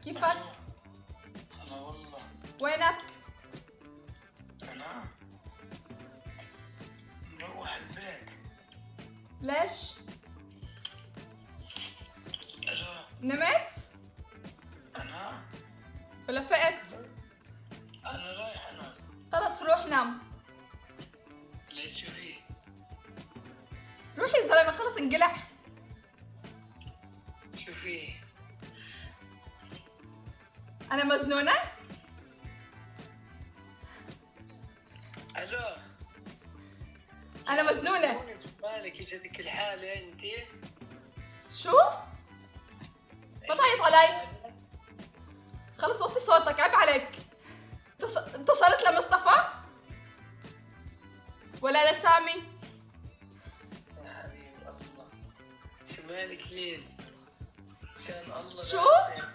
كيفك؟ أنا والله. وينك؟ أنا مروح البيت. ليش؟ ألو. نمت؟ أنا ولا فقت؟ أنا رايح أنام. خلص روح نام. ليش شو في؟ روح يا زلمة خلص انقلع. شو في؟ أنا مجنونة؟ ألو. أنا مجنونة. مالك اجتك الحالة أنت؟ شو؟ ما تعيط علي. خلص وطي صوتك عيب عليك. اتصلت لمصطفى؟ ولا لسامي؟ يا حبيب الله. شو مالك لين؟ كان الله شو؟ لا